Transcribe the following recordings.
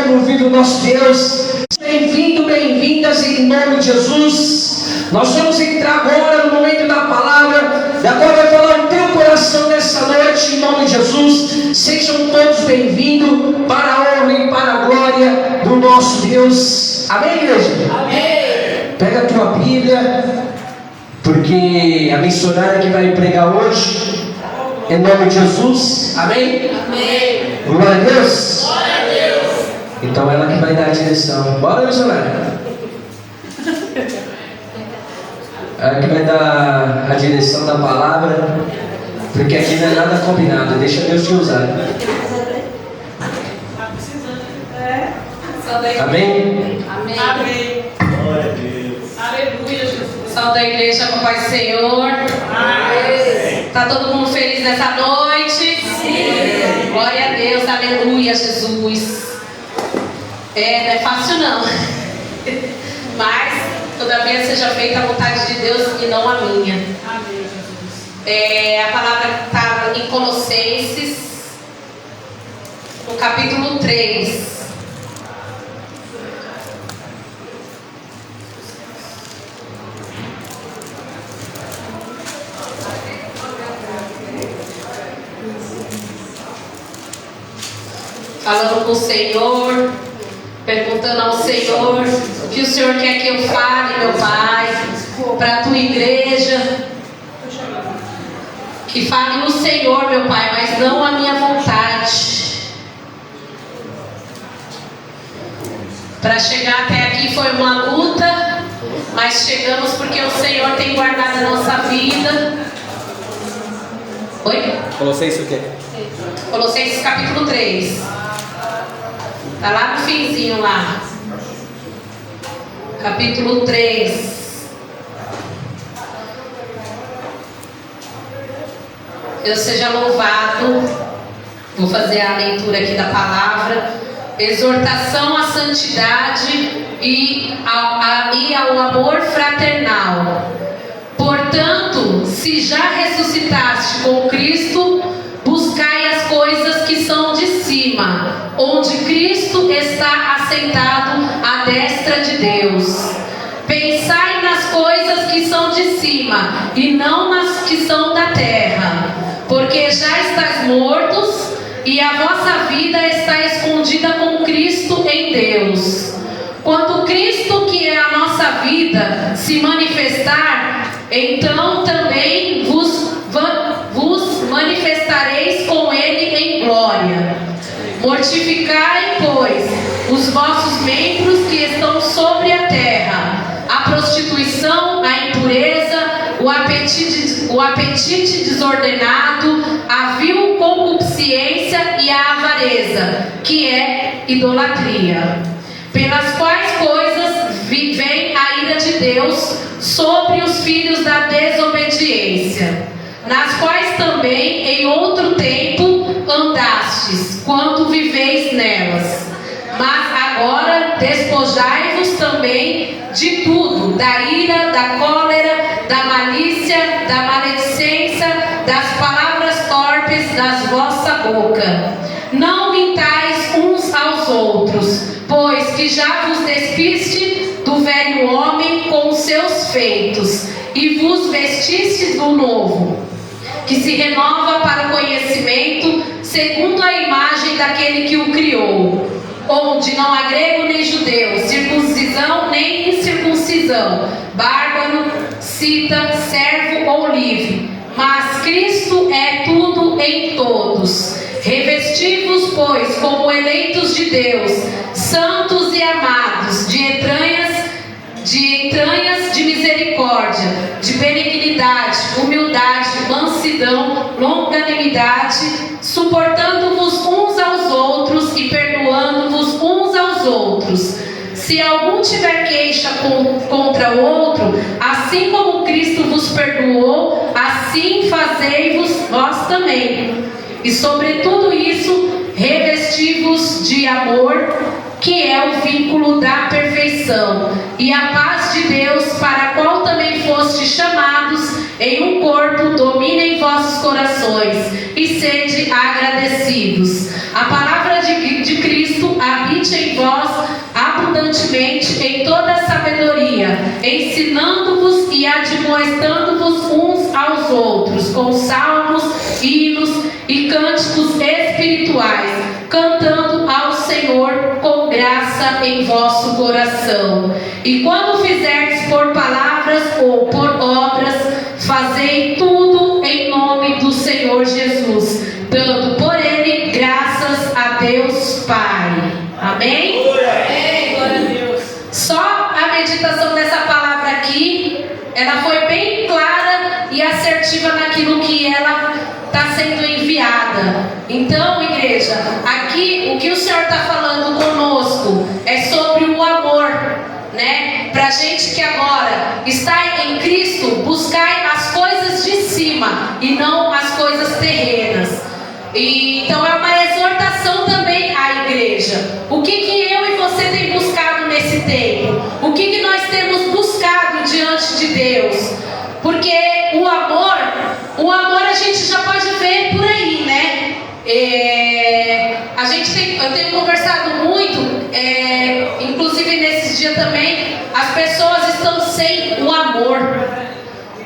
como ouvido nosso Deus. Bem-vindo, bem-vindas em nome de Jesus. Nós vamos entrar agora no momento da palavra. E agora vai falar o teu coração nessa noite em nome de Jesus. Sejam todos bem-vindos para a honra e para a glória do nosso Deus. Amém, igreja? Amém. Pega a tua Bíblia, porque a missionária que vai pregar hoje, em nome de Jesus. Amém? Amém. Glória a Deus. Glória a Deus. Então ela que vai dar a direção. Bora, missionária. Ela que vai dar a direção da palavra, porque aqui não é nada combinado. Deixa Deus te usar. Amém? Amém. Amém. Glória a Deus. Aleluia, Jesus. Salve da igreja, com paz do Senhor. Amém. Está todo mundo feliz nessa noite? Sim. Glória a Deus, aleluia, Jesus. Não é fácil não. Mas, todavia seja feita a vontade de Deus e não a minha. Amém, Jesus. A palavra está em Colossenses, no capítulo 3. Falando com o Senhor, perguntando ao Senhor o que o Senhor quer que eu fale, meu Pai, para a tua igreja. Que fale no Senhor, meu Pai, mas não a minha vontade. Para chegar até aqui foi uma luta, mas chegamos porque o Senhor tem guardado a nossa vida. Oi? Colossenses o quê? Colossenses capítulo 3. Está lá no finzinho lá. Capítulo 3. Deus seja louvado. Vou fazer a leitura aqui da palavra. Exortação à santidade e ao amor fraternal. Portanto, se já ressuscitaste com Cristo, buscai as coisas que são de cima, onde Cristo está assentado à destra de Deus. Pensai nas coisas que são de cima, e não nas que são da terra, porque já estáis mortos, e a vossa vida está escondida com Cristo em Deus. Quando Cristo, que é a nossa vida, se manifestar, então também vos manifestareis com Ele em glória. Mortificai, pois, os vossos membros que estão sobre a terra: a prostituição, a impureza, o apetite desordenado, a vil concupiscência e a avareza, que é idolatria. Pelas quais coisas vem a ira de Deus sobre os filhos da desobediência, nas quais também em outro tempo andastes, quando viveis nelas. Mas agora despojai-vos também de tudo: da ira, da cólera, da malícia, da maledicência, das palavras torpes das vossa boca. Não mintais uns aos outros, pois que já vos despiste do velho homem com os seus feitos, e vos vestistes do novo, que se renova para o conhecimento, segundo a imagem daquele que o criou, onde não há grego nem judeu, circuncisão nem incircuncisão, bárbaro, cita, servo ou livre, mas Cristo é tudo em todos. Revesti-vos, pois, como eleitos de Deus, santos e amados, de entranhas de misericórdia, de benignidade, humildade, mansidão, longanimidade, suportando-vos uns aos outros e perdoando-vos uns aos outros. Se algum tiver queixa contra o outro, assim como Cristo vos perdoou, assim fazei-vos vós também. E sobre tudo isso, revesti-vos de amor, que é o vínculo da perfeição, e a paz de Deus, para a qual também fostes chamados em um corpo, domine em vossos corações, e sede agradecidos. A palavra de Cristo habite habite em vós abundantemente em toda sabedoria, ensinando-vos e admoestando-vos uns aos outros, com salmos, hinos e cânticos espirituais, cantando ao Senhor com graça em vosso coração. E quando fizerdes por palavras ou por obras, fazei tudo em nome do Senhor Jesus, dando por ele graças a Deus Pai. Amém? Glória a Deus. Só a meditação dessa palavra aqui, ela foi bem clara e assertiva naquilo que ela está sendo enviada. Então, igreja, aqui o que o Senhor está falando conosco é sobre o amor, né? Para gente que agora está em Cristo, buscai as coisas de cima e não as coisas terrenas. E então é uma exortação também à igreja. O que eu e você tem buscado nesse tempo? O que nós temos buscado diante de Deus? Porque o amor a gente já pode ver por aí, né? Eu tenho conversado muito, inclusive nesses dias também, as pessoas estão sem o amor.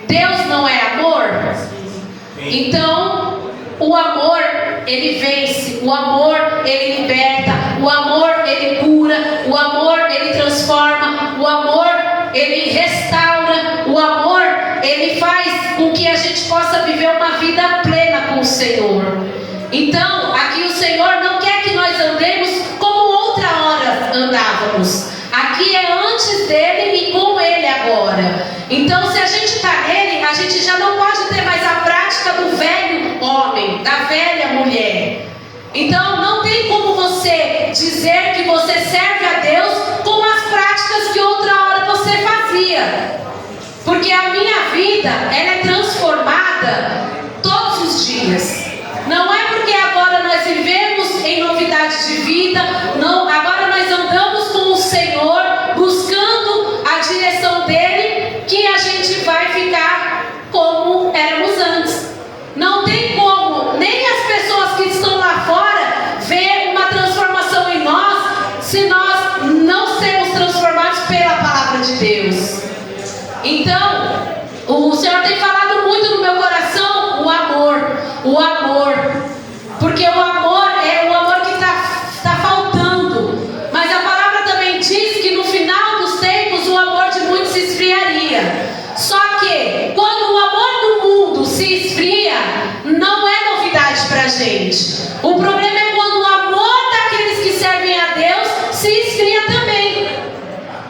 Deus não é amor? Então, o amor, ele vence, o amor, ele liberta, o amor, ele cura, o amor, ele transforma, o amor, ele restaura, o amor, ele faz com que a gente possa viver uma vida plena com o Senhor. Então, aqui o Senhor não quer que nós andemos como outra hora andávamos. Aqui é antes dele e com ele agora. Então, se a gente está nele, a gente já não pode ter mais a prática do velho homem, da velha mulher. Então, não tem como você dizer que você serve a Deus com as práticas que outra hora você fazia. Porque a minha vida, ela é transformada todos os dias. Não é porque agora nós vivemos em novidade de vida, não, agora nós andamos com o Senhor, buscando a direção dele, que a gente vai ficar como éramos antes. Não tem como, nem as pessoas que estão lá fora, ver uma transformação em nós, se nós não sermos transformados pela palavra de Deus. Então, o Senhor tem falado muito no meu coração, o amor, porque o amor é o amor que está faltando, mas a palavra também diz que no final dos tempos o amor de muitos se esfriaria. Só que quando o amor do mundo se esfria, não é novidade para a gente. O problema é quando o amor daqueles que servem a Deus se esfria também,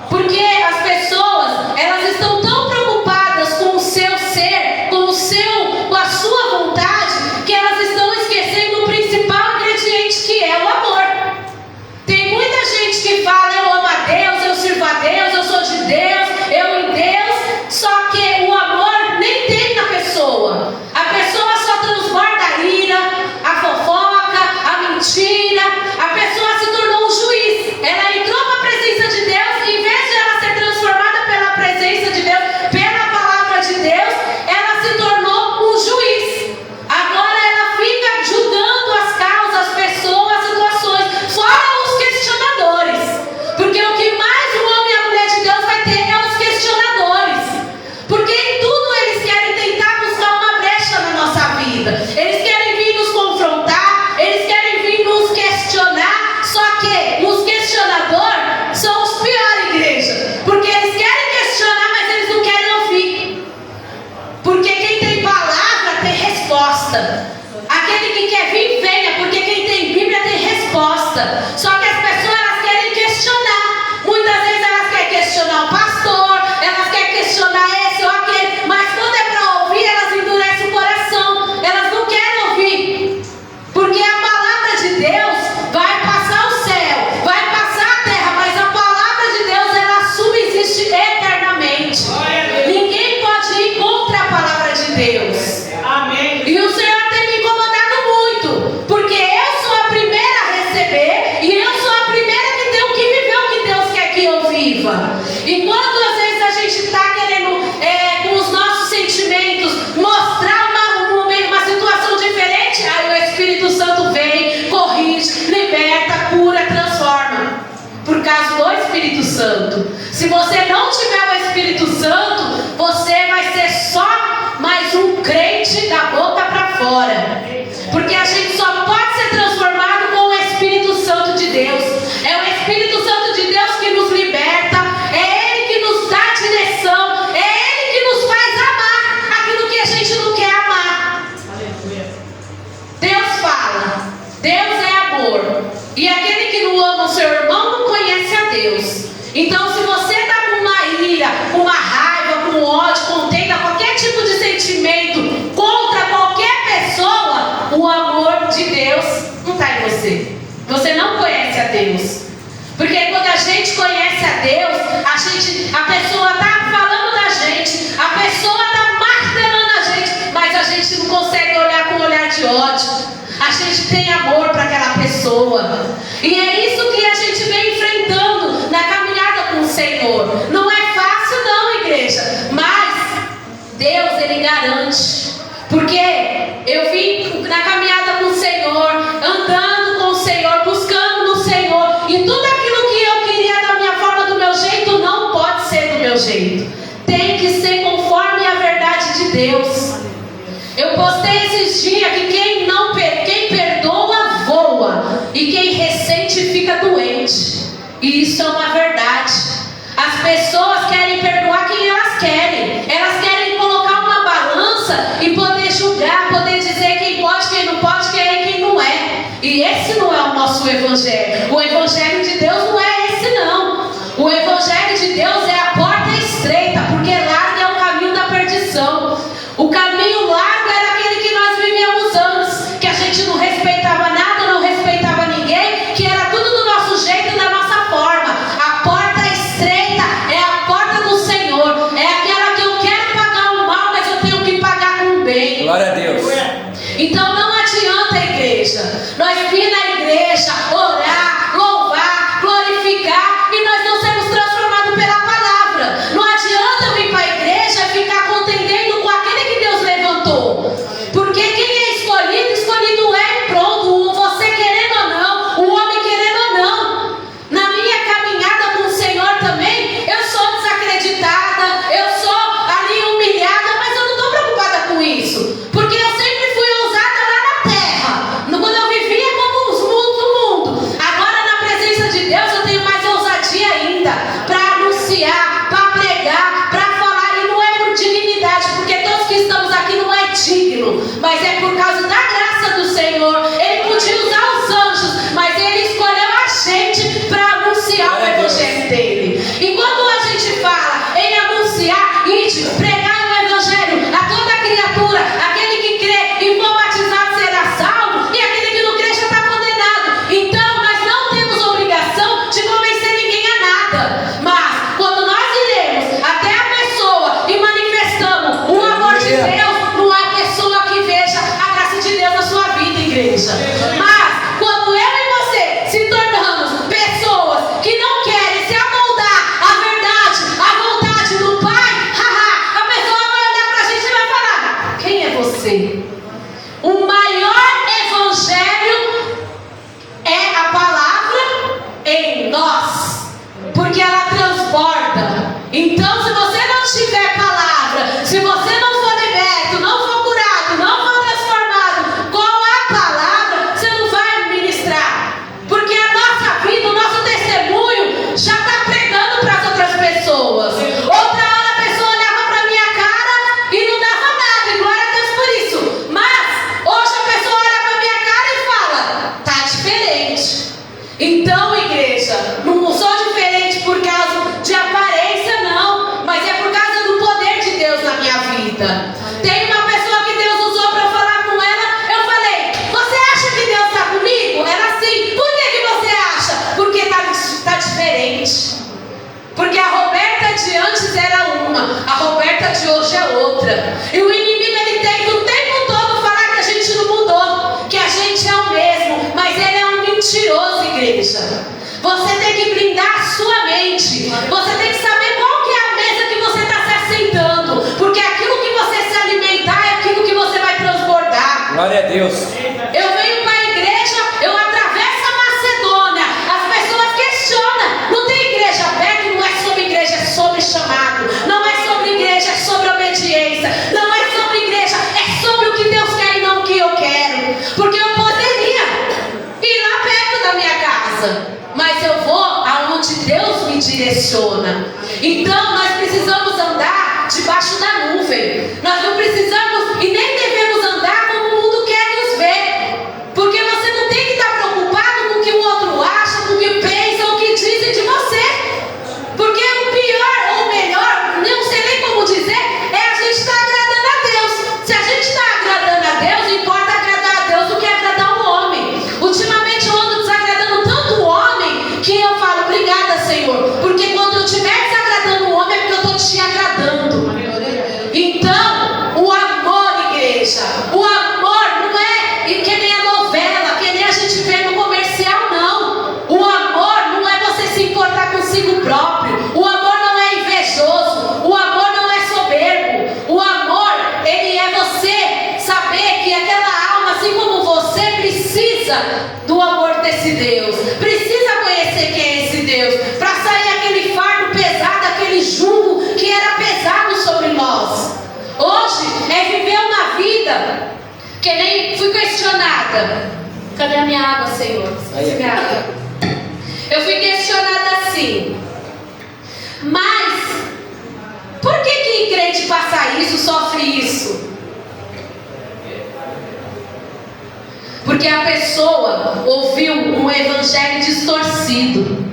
porque as pessoas, elas estão tão preocupadas com o seu ser, com a sua vontade, que elas estão esquecendo o principal ingrediente, que é o amor. Tem muita gente que fala: eu amo a Deus, eu sirvo a Deus, eu sou de Deus, eu em Deus, só que o amor nem tem na pessoa. A pessoa só transborda a ira, a fofoca, a mentira. A pessoa se tornou um juiz. Ela entrou para a presença de Deus, e em vez de ela ser transformada pela presença de Deus, pela palavra de Deus, ela se tornou um juiz. Agora ela fica julgando as causas, as pessoas, as situações, fora os questionadores. Porque o que mais o homem e a mulher de Deus vai ter é os questionadores. Porque em tudo eles querem tentar buscar uma brecha na nossa vida. Eles querem vir nos confrontar, eles querem vir nos questionar. Só que os questionadores são os piores, igreja. Porque eles querem questionar, mas eles não querem ouvir. Porque quem tem palavra tem resposta. Aquele que quer vir, venha, porque quem tem Bíblia tem resposta. Só que as pessoas, elas querem questionar. Muitas vezes elas querem questionar o pastor, elas querem questionar esse ou aquele, mas quando é para ouvir, elas endurecem o coração. Elas não querem ouvir. Porque a palavra de Deus vai passar o céu, vai passar a terra, mas a palavra de Deus, ela subsiste eternamente. Ninguém pode ir contra a palavra de Deus. Amém. E o Senhor tem me incomodado muito, porque eu sou a primeira a receber, e eu sou a primeira que tenho que viver o que Deus quer que eu viva. E quando você não tiver o Espírito Santo, você vai ser só mais um crente da boca para fora. Porque a gente só pode ser transformado com o Espírito Santo de Deus. É o Espírito Santo de Deus que nos liberta, é Ele que nos dá direção, é Ele que nos faz amar aquilo que a gente não quer amar. Deus fala, Deus é amor, e aquele que não ama o seu irmão não conhece a Deus. Então, se você está com uma ira, com uma raiva, com ódio, contenda, qualquer tipo de sentimento contra qualquer pessoa, o amor de Deus não está em você. Você não conhece a Deus. Porque quando a gente conhece a Deus, a pessoa está falando da gente, a pessoa está martelando a gente, mas a gente não consegue olhar com um olhar de ódio. A gente tem amor para aquela pessoa. E é isso que a gente vem enfrentando na caminhada com o Senhor. Não é fácil não, igreja, mas Deus, Ele garante. Porque eu vim na caminhada com o Senhor, andando com o Senhor, buscando no Senhor, e tudo aquilo que eu queria da minha forma, do meu jeito, não pode ser do meu jeito. Tem que ser conforme a verdade de Deus. Eu postei esses dias que quem perdoa voa, e quem ressente fica doente. E isso é uma verdade. As pessoas querem perdoar quem elas querem. Elas querem colocar uma balança e poder julgar, poder dizer quem pode, quem não pode, quem é e quem não é. E esse não é o nosso evangelho. O evangelho de Deus não é esse não. O evangelho de Deus é a porta estreita, porque largo é o caminho da perdição. O caminho largo era aquele que nós vivíamos antes, que a gente não respeitava nada, não respeitava ninguém, que era tudo do nosso jeito, da nossa forma. A porta estreita é a porta do Senhor, é aquela que eu quero pagar o mal, mas eu tenho que pagar com o bem. Glória a Deus. Então não adianta, igreja, nós vir na igreja, orar, louvar, glorificar, e nós não sermos transformados pela palavra. Não adianta eu vir para a igreja e ficar contendendo com aquele que Deus levantou. Porque quem é escolhido é pronto, você querendo ou não, o homem querendo ou não. Na minha caminhada com o Senhor também, eu sou desacreditada, eu sou ali humilhada, mas eu não estou preocupada com isso. Porque eu sempre fui ousada lá na terra, quando eu vivia como os mundos do mundo. Agora na presença de Deus eu tenho mais ousadia ainda, para anunciar, para pregar, para falar. E não é por dignidade, porque todos que estamos aqui não é digno, mas é por causa da graça do Senhor. Ele podia usar os anjos, mas Ele escolheu a gente para anunciar o evangelho dele. E quando a gente fala em anunciar e pregar o evangelho a toda criatura, aquele que crê e for batizado será salvo, e aquele que não crê já está condenado. Então nós não temos obrigação de convencer ninguém a nada, mas quando nós iremos até a pessoa e manifestamos o amor de Deus, não há pessoa que veja a graça de Deus na sua vida, igreja. Mas quando eu e você se tornamos pessoas que não querem se amoldar à verdade, à vontade do Pai, a pessoa vai olhar pra gente e vai falar: quem é você? O maior evangelho é a palavra em nós, porque ela transborda. Então, se você não tiver palavra, se você não for liberto, não for curado, não for transformado com a palavra, você não vai ministrar. Porque a nossa vida, o nosso testemunho já está pregando para as outras pessoas. Outra hora a pessoa olhava para a minha cara e não dava nada, e glória a Deus por isso. Mas hoje a pessoa olha para a minha cara e fala: tá diferente. Então, igreja, não sou diferente por causa de aparência, não, mas é por causa do poder de Deus na minha vida. Tem uma pessoa que Deus usou para eu falar com ela, eu falei: você acha que Deus está comigo? Ela assim: por que você acha? Porque tá diferente. Porque a Roberta de antes era uma, a Roberta de hoje é outra. E o inimigo, ele tenta o tempo todo falar que a gente não mudou, que a gente é o mesmo, mas ele é um mentiroso, igreja. Você tem que blindar a sua mente. Você tem que saber qual que é a mesa que você está se assentando, porque aquilo que você se alimentar é aquilo que você vai transbordar. Glória a Deus. Eu venho para a igreja, eu atravesso a Macedônia, as pessoas questionam: não tem igreja perto? Não é sobre igreja, é sobre mas eu vou aonde Deus me direciona. Então nós precisamos andar debaixo da nuvem. Nós não precisamos e nem devemos andar como o mundo quer nos ver, porque você não tem que estar preocupado com o que o outro acha, com o que pensa, ou o que dizem de você, porque o pior ou o melhor, não sei nem como dizer, é a gente estar agradando a Deus. Se a gente está agradando a Deus, importa agradar a Deus do que agradar o homem. Ultimamente eu ando desagradando tanto o homem que eu falo, obrigada, Senhor, porque quando eu estiver desagradando o homem é porque eu estou te agradando. Então, o amor, igreja, o amor não é que nem a novela, que nem a gente vê no comercial, não. O amor não é você se importar consigo próprio. O amor não é invejoso. O amor não é soberbo. O amor, ele é você saber que aquela alma, assim como você, precisa do amor desse Deus. Precisa conhecer quem é esse Deus, para sair aquele fardo pesado, aquele jugo que era pesado sobre nós. Hoje é viver uma vida que nem fui questionada. Cadê a minha água, Senhor? Minha água. Eu fui questionada assim: mas por que crente passa isso, sofre isso? Porque a pessoa ouviu um evangelho distorcido.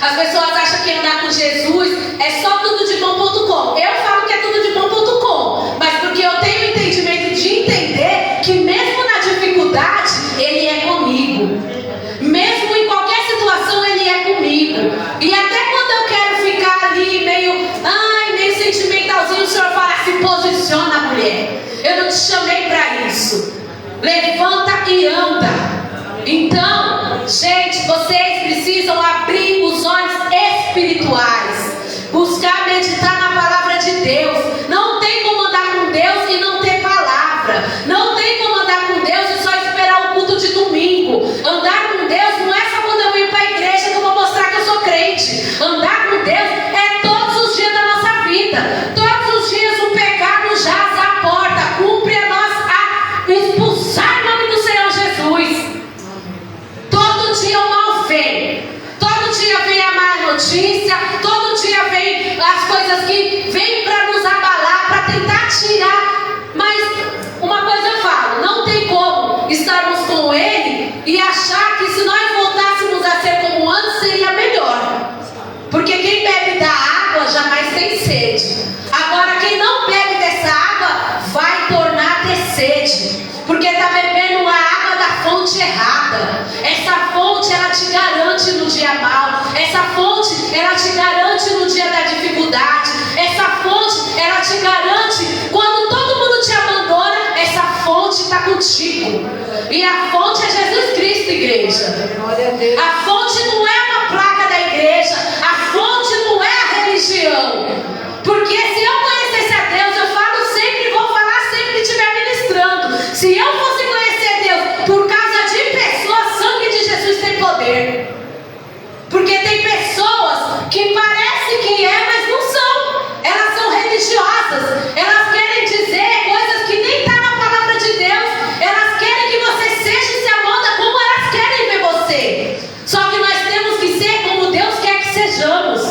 As pessoas acham que andar com Jesus é só tudo de bom.com. Eu falo que é tudo de bom.com, mas porque eu tenho o entendimento de entender que mesmo na dificuldade, Ele é comigo. Mesmo em qualquer situação, Ele é comigo. E até quando eu quero ficar ali meio sentimentalzinho, o Senhor fala, se posiciona, mulher. Eu não te chamei para isso. Levanta e anda. Então, gente, vocês precisam abrir os olhos espirituais, buscar meditar na palavra de Deus. Não tem como andar com Deus e não ter palavra. Não tem como andar com Deus e só esperar o culto de domingo. Andar com Deus não é só quando eu venho para a igreja que eu vou mostrar que eu sou crente. Andar com Deus é todos os dias da nossa vida. Todos os dias o pecado jaz à porta. Cumpre a nós a expulsar em nome do Senhor Jesus. Todo dia o mal vem. Todo dia vem a má notícia. Todo dia vem as coisas que vêm para nos abalar, para tentar tirar. Mas uma coisa eu falo, não tem como estarmos com Ele e achar que se nós voltássemos a ser como antes seria melhor. Porque quem bebe da água jamais tem sede. Agora quem não bebe dessa água vai tornar a ter sede, porque está bebendo a água da fonte errada. Essa fonte ela te garante no dia mal. Essa fonte ela te garante no dia da dificuldade. Essa fonte ela te garante quando todo mundo te abandona. Essa fonte está contigo. E a fonte é Jesus Cristo, igreja. A fonte não é uma placa da igreja. A fonte não é a religião. Porque se eu conhecesse a Deus, eu falo sempre, vou falar sempre que estiver ministrando. Se eu fosse conhecer Deus por causa de pessoas, sangue de Jesus tem poder. Porque tem pessoas que parecem que é, mas não são. Elas são religiosas. Elas querem dizer coisas que nem está na palavra de Deus. Elas querem que você seja e se amolda como elas querem ver você. Só que nós temos que ser como Deus quer que sejamos.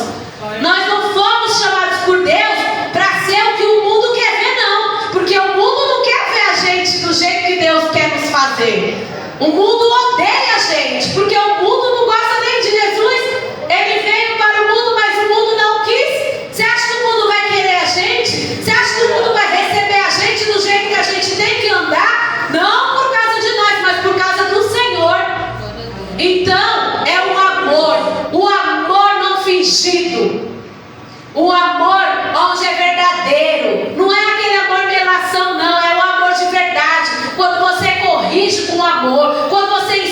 Nós não fomos chamados por Deus para ser o que o mundo quer ver, não. Porque o mundo não quer ver a gente do jeito que Deus quer nos fazer. O mundo odeia a gente, porque o mundo não gosta nem de Jesus. Ele veio para o mundo, mas o mundo não quis. Você acha que o mundo vai querer a gente? Você acha que o mundo vai receber a gente do jeito que a gente tem que andar? Não por causa de nós, mas por causa do Senhor. Então, é o amor não fingido. O amor onde é verdadeiro. Não é aquele amor melação, não. É o amor de verdade. Quando você corrige com amor, quando você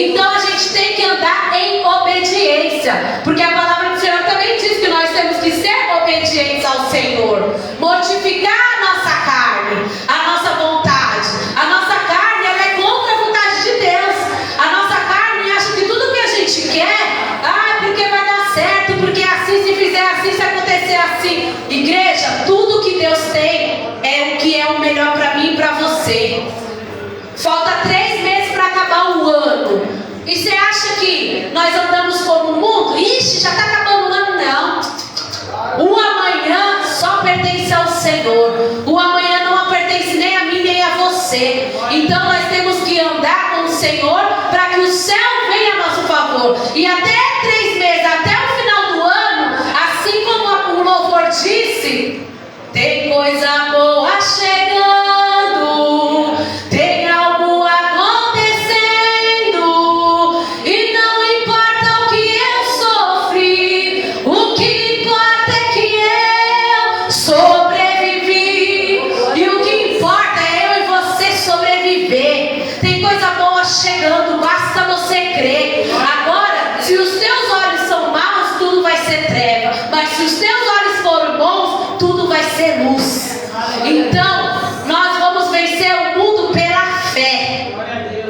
Então a gente tem que andar em obediência, porque a palavra do Senhor também diz que nós temos que ser obedientes ao Senhor, mortificar a nossa carne, a nossa vontade. A nossa carne, ela é contra a vontade de Deus. A nossa carne acha que tudo que a gente quer, porque vai dar certo, porque assim, se fizer assim, se acontecer assim. Igreja, tudo que Deus tem é o que é o melhor para mim e para você. Falta 3 meses para acabar o ano. E você acha que nós andamos como o mundo? Ixi, já está acabando o ano. Não. O amanhã só pertence ao Senhor. O amanhã não pertence nem a mim nem a você. Então nós temos que andar com o Senhor para que o céu venha a nosso favor. E até 3 meses, até o final do ano, assim como o louvor disse, tem coisa boa chegando, tem algo acontecendo, e não importa o que eu sofri, o que importa é que eu sobrevivi, e o que importa é eu e você sobreviver. Tem coisa boa chegando, basta você crer. Agora, se os teus olhos são maus, tudo vai ser treva, mas se os teus olhos forem bons, tudo vai ser luz. Então, nós vamos vencer o mundo pela fé,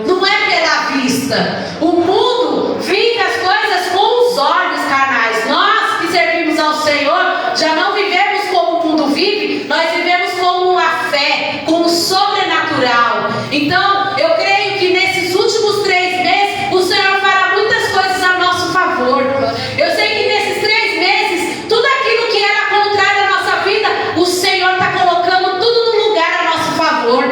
não é pela vista. O mundo vive as coisas com os olhos carnais. Nós que servimos ao Senhor, já não vivemos como o mundo vive, nós vivemos com a fé, com o sobrenatural. Então, eu creio que nesses últimos 3 meses, o Senhor fará muitas coisas a nosso favor. Eu sei que nesses 3 meses, tudo aquilo que era contrário à nossa vida, o Senhor está colocando tudo no lugar a nosso favor.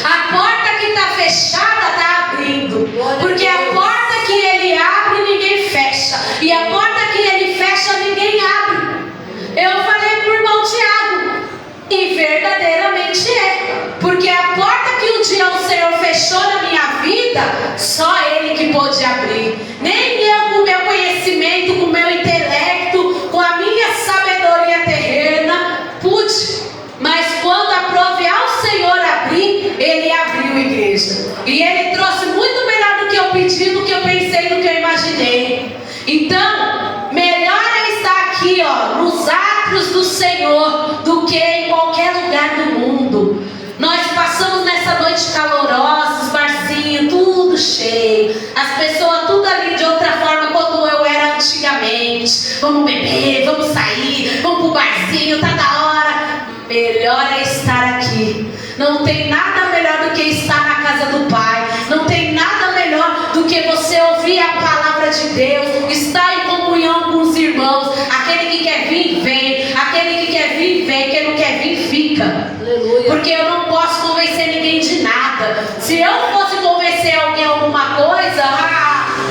A porta que está fechada está abrindo, porque a porta que Ele abre, ninguém fecha, e a porta que Ele fecha, ninguém abre. Eu falei para o irmão Tiago, e verdadeiramente é, porque a porta que um dia o Senhor fechou na minha vida, só Ele que pôde abrir. Nem eu, com o meu conhecimento, com o meu intelecto, com a minha sabedoria terrena, pude. Mas quando aprove ao Senhor abrir, Ele abriu, igreja. E Ele trouxe muito melhor do que eu pedi, do que eu pensei, do que eu imaginei. Então, melhor é estar aqui, nos átrios do Senhor, do que em qualquer lugar do mundo. Nós passamos nessa noite calorosa, os barzinhos, tudo cheio. As pessoas tudo ali de outra forma, como eu era antigamente. Vamos beber, vamos sair, vamos pro barzinho, tá da hora. Melhor é estar aqui. Não tem nada melhor do que estar na casa do Pai. Não tem nada melhor do que você ouvir a palavra de Deus, estar em comunhão com os irmãos. Aquele que quer vir, vem. Aquele que quer vir, vem. Quem não quer vir, fica. Aleluia. Porque eu não posso convencer ninguém de nada. Se eu fosse convencer alguém alguma coisa,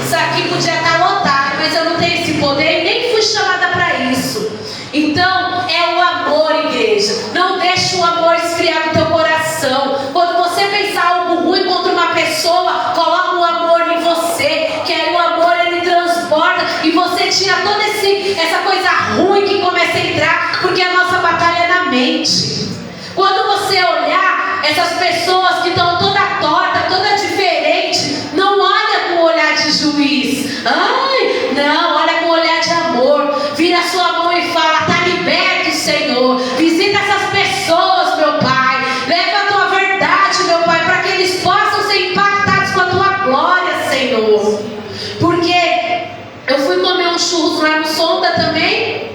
isso aqui podia estar lotado, mas eu não tenho esse poder e nem fui chamada para isso. Então, é o amor, igreja. Não deixe o amor esfriar no teu coração. Quando você pensar algo ruim contra uma pessoa, coloca o amor em você, que aí o amor ele transporta e você tira toda essa coisa ruim que começa a entrar, porque a nossa batalha é na mente. Quando você olhar essas pessoas que estão toda torta, toda diferente, não olha com o olhar de juiz. Não, olha com o olhar de amor. Vira a sua mão e fala: está liberto, Senhor. Visita essas pessoas, meu Pai. Leva a tua verdade, meu Pai, para que eles possam ser impactados com a tua glória, Senhor. Porque eu fui comer um churros lá no Sonda também.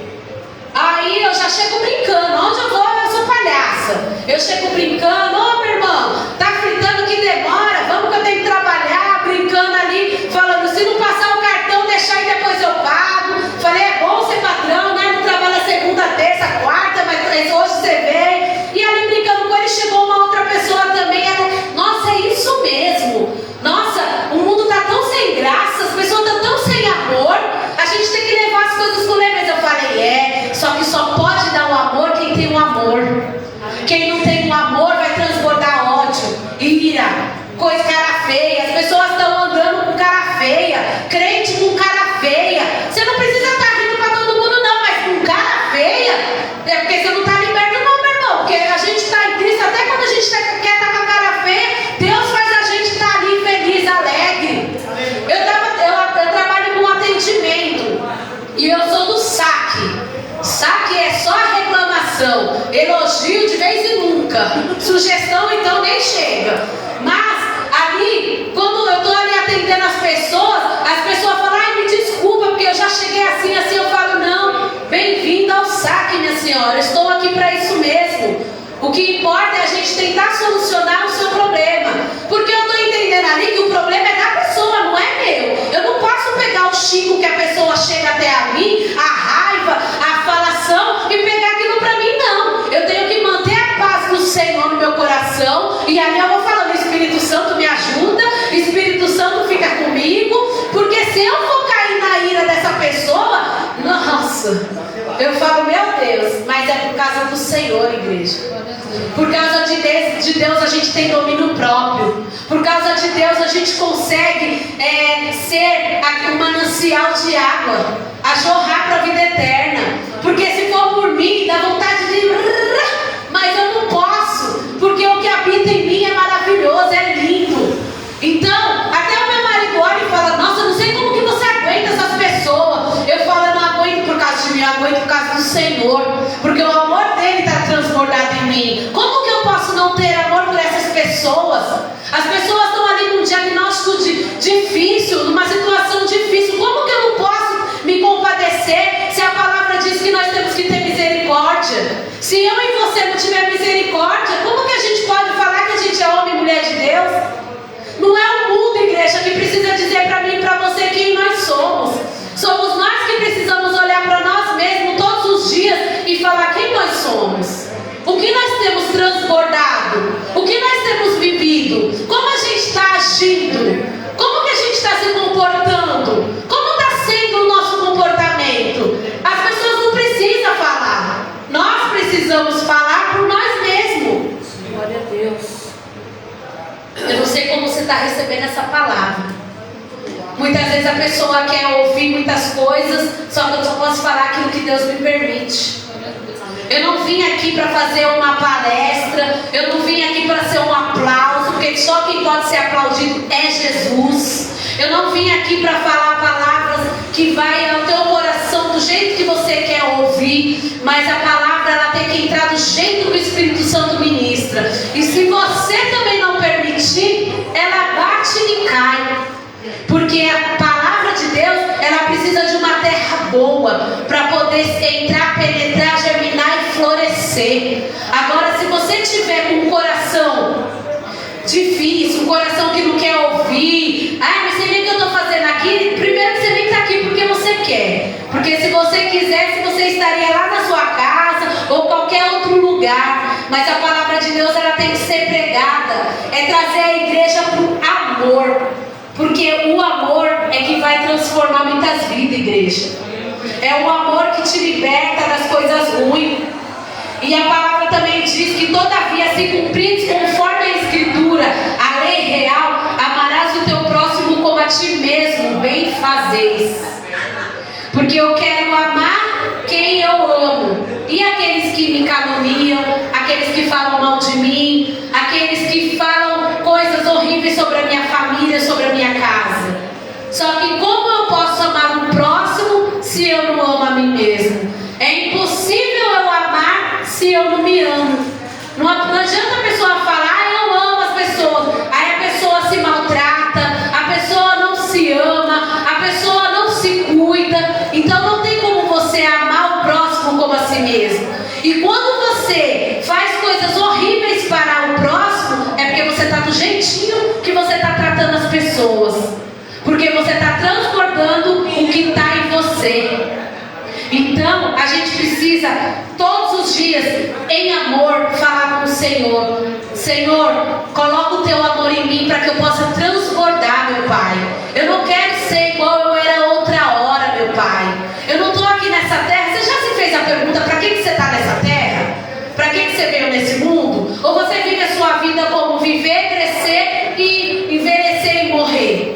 Aí eu já chego brincando. Onde eu vou, eu sou palhaça. Eu chego brincando: ô meu irmão, tá fritando que demora, vamos que eu tenho que trabalhar. Brincando ali, falando: se não passar o cartão, deixa aí, depois eu pago. Falei: é bom ser patrão, né? Não trabalha segunda, terça, quarta, mas hoje você vem. E ali brincando com ele, chegou uma outra pessoa também. Ela: nossa, é isso mesmo. Nossa, o mundo tá tão sem graça, as pessoas estão tão sem amor. A gente tem que levar as coisas com leveza. Eu falei: só que só pode dar o amor quem tem o amor. Quem não tem o amor vai transbordar ódio, ira, coisa nunca. Sugestão então nem chega. Mas ali, quando eu estou ali atendendo as pessoas falam, ai, me desculpa, porque eu já cheguei assim, eu falo, não, bem-vinda ao saque, minha senhora, estou aqui para isso mesmo. O que importa é a gente tentar solucionar o seu problema, porque eu estou entendendo ali que o problema é da pessoa, não é meu. Eu não posso pegar o chico que a pessoa chega até a mim, a raiva, a falação, e pegar aquilo para mim, não. Eu tenho que manter a paz do Senhor no meu coração, e ali eu vou falando, Espírito Santo me ajuda, Espírito Santo fica comigo, porque se eu for cair na ira dessa pessoa, nossa, eu falo, meu Deus, mas é por causa do Senhor, igreja. Por causa de Deus a gente tem domínio próprio. Por causa de Deus a gente consegue ser um manancial de água, a jorrar para a vida eterna. Porque se for por mim, dá vontade de... Mas eu não posso, porque o que habita em mim é maravilhoso, é lindo. Então, até o meu marido olha e fala, nossa, eu não sei como que você aguenta essas pessoas. Eu falo, eu não aguento por causa de mim, eu aguento por causa do Senhor, porque o amor dele está transbordado em mim. Como que eu posso não ter amor por essas pessoas? As pessoas estão ali num diagnóstico difícil, numa situação difícil. Como que eu não posso me compadecer se a palavra diz que nós temos que ter misericórdia? Se eu e você não tiver misericórdia, como que a gente pode falar que a gente é homem e mulher de Deus? Não é o mundo, igreja, que precisa dizer para mim e para você quem nós somos. Somos nós que precisamos olhar para nós mesmos todos os dias e falar quem nós somos. O que nós temos transbordado? O que nós temos vivido? Como a gente está agindo? Como que a gente está se comportando? Como está sendo o nosso comportamento? As pessoas não precisam falar. Nós precisamos falar por nós mesmos. Glória a Deus. Eu não sei como você está recebendo essa palavra. Muitas vezes a pessoa quer ouvir muitas coisas, só que eu só posso falar aquilo que Deus me permite. Eu não vim aqui para fazer uma palestra, eu não vim aqui para ser um aplauso, porque só quem pode ser aplaudido é Jesus. Eu não vim aqui para falar palavras que vai ao teu coração do jeito que você quer ouvir, mas a palavra ela tem que entrar do jeito que o Espírito Santo ministra. E se você também não permitir, ela bate e cai. Porque a palavra de Deus, ela precisa de uma terra boa para poder entrar, penetrar, germinar e florescer. Agora, se você tiver com um coração difícil, um coração que não quer ouvir, mas você nem o que eu estou fazendo aqui, primeiro você nem está aqui porque você quer. Porque se você quisesse, você estaria lá na sua casa ou qualquer outro lugar. Mas a palavra de Deus, ela tem que ser pregada. É trazer a igreja para o amor. Porque o amor é que vai transformar muitas vidas, igreja. É o amor que te liberta das coisas ruins. E a palavra também diz que todavia, se cumpridos conforme a Escritura, a lei real, amarás o teu próximo como a ti mesmo, bem fazeis. Porque eu quero amar quem eu amo. E aqueles que me caluniam, aqueles que falam mal de mim, aqueles que falam coisas horríveis sobre a minha família, sobre a minha casa. Só que como eu posso amar o próximo se eu não amo a mim mesmo? É impossível eu amar se eu não me amo. Não adianta a pessoa falar, eu amo as pessoas. Aí a pessoa se maltrata, a pessoa não se ama, a pessoa não se cuida. Então não tem como você amar o próximo como a si mesmo. E quando você faz coisas horríveis para o próximo, é porque você está do jeitinho que você está tratando as pessoas. Porque você está transbordando o que está em você. Então, a gente precisa, todos os dias, em amor, falar com o Senhor. Senhor, coloca o teu amor em mim para que eu possa transbordar, meu Pai. Eu não quero ser igual eu era outra hora, meu Pai. Eu não estou aqui nessa terra. Você já se fez a pergunta, para que você está nessa terra? Para que você veio nesse mundo? Ou você vive a sua vida como viver, crescer e envelhecer e morrer?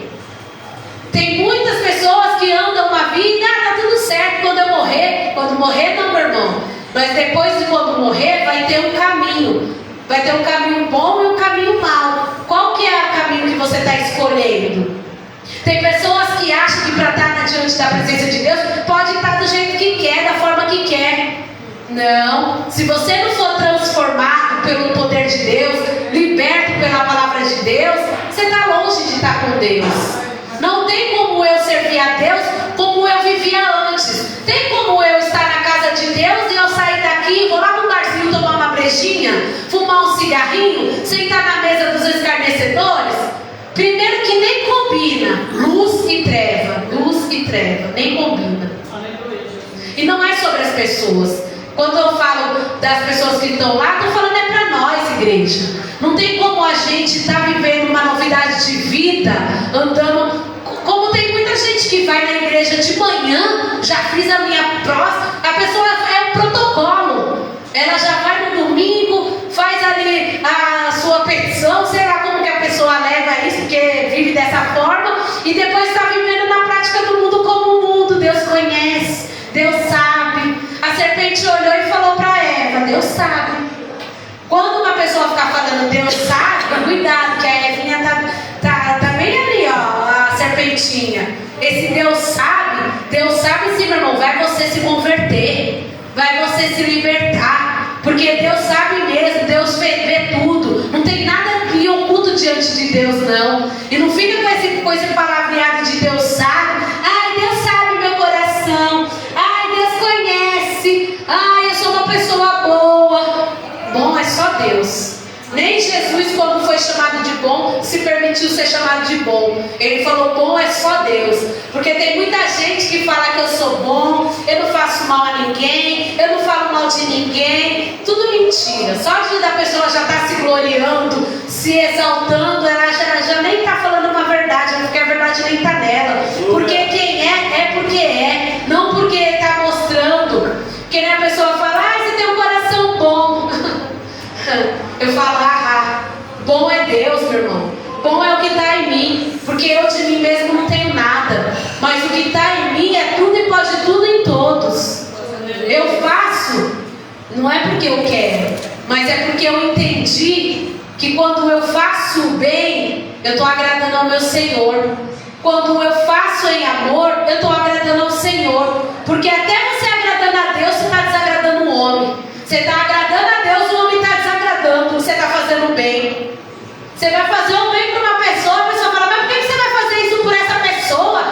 Tem muitas pessoas que andam uma vida, tá tudo certo quando eu morrer. Quando morrer não, meu irmão. Mas depois de quando morrer, vai ter um caminho. Vai ter um caminho bom e um caminho mau. Qual que é o caminho que você está escolhendo? Tem pessoas que acham que para estar diante da presença de Deus, pode estar do jeito que quer, da forma que quer. Não. Se você não for transformado curado pelo poder de Deus, liberto pela palavra de Deus, você está longe de estar com Deus. Não tem como eu servir a Deus como eu vivia antes. Tem como eu estar na casa de Deus e eu sair daqui, vou lá no barzinho tomar uma brejinha, fumar um cigarrinho, sentar na mesa dos escarnecedores? Primeiro que nem combina. Luz e treva, nem combina. E não é sobre as pessoas. Quando eu falo das pessoas que estão lá, estou falando é para nós, igreja. Não tem como a gente estar vivendo uma novidade de vida, andando. Como tem muita gente que vai na igreja de manhã, já fiz a minha próxima. A pessoa é um protocolo. Ela já vai no domingo, faz ali a sua petição, sei lá como que a pessoa leva isso, porque vive dessa forma, e depois está vivendo na prática do mundo como o mundo. Deus conhece, Deus sabe. A serpente olhou e falou para Eva, Deus sabe. Quando uma pessoa ficar falando Deus sabe, cuidado, que a Evinha tá bem ali, ó, a serpentinha. Esse Deus sabe sim, meu irmão, vai você se converter, vai você se libertar, porque Deus sabe mesmo, Deus vê tudo, não tem nada que oculto diante de Deus, não. E não fica com esse palavreado de Deus sabe. Ai, Deus sabe meu coração, ai, Deus conhece, ai, eu sou uma pessoa boa. Bom é só Deus. Nem Jesus, quando foi chamado de bom, se permitiu ser chamado de bom. Ele falou, bom é só Deus. Porque tem muita gente que fala que eu sou bom, eu não faço mal a ninguém, eu não falo mal de ninguém. Tudo mentira. Só de a pessoa já estar se gloriando, se exaltando, ela já nem está falando uma verdade, porque a verdade nem está nela. Porque quem é porque é, não porque está mostrando. Que nem a pessoa fala, você tem um coração bom. Eu falo, bom é Deus, meu irmão. Bom é o que está em mim, porque eu de mim mesmo não tenho nada. Mas o que está em mim é tudo e pode tudo em todos. Eu faço, não é porque eu quero, mas é porque eu entendi que quando eu faço o bem, eu estou agradando ao meu Senhor. Quando eu faço em amor, eu estou agradando ao Senhor. Porque até você agradando a Deus, você está desagradando o homem. Você está agradando a Deus, o homem está desagradando. Você está fazendo o bem. Você vai fazer o bem para uma pessoa, a pessoa fala, mas por que você vai fazer isso por essa pessoa?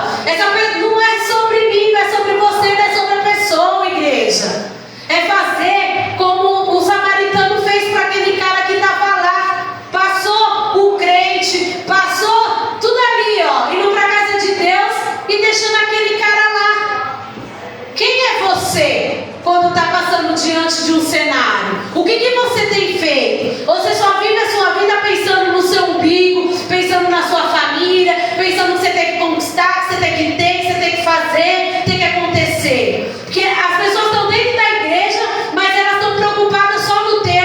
Não é sobre mim, não é sobre você, não é sobre a pessoa, igreja. É fazer como o samaritano fez para aquele cara que estava lá. Passou o crente, passou tudo ali, ó, indo para a casa de Deus e deixando aquele cara lá. Quem é você quando está passando diante de um cenário? O que você tem feito? Você só vive a sua vida pensando no seu umbigo, pensando na sua família, pensando que você tem que conquistar, que você tem que ter, que você tem que fazer, tem que acontecer. Porque as pessoas estão dentro da igreja, mas elas estão preocupadas só no ter.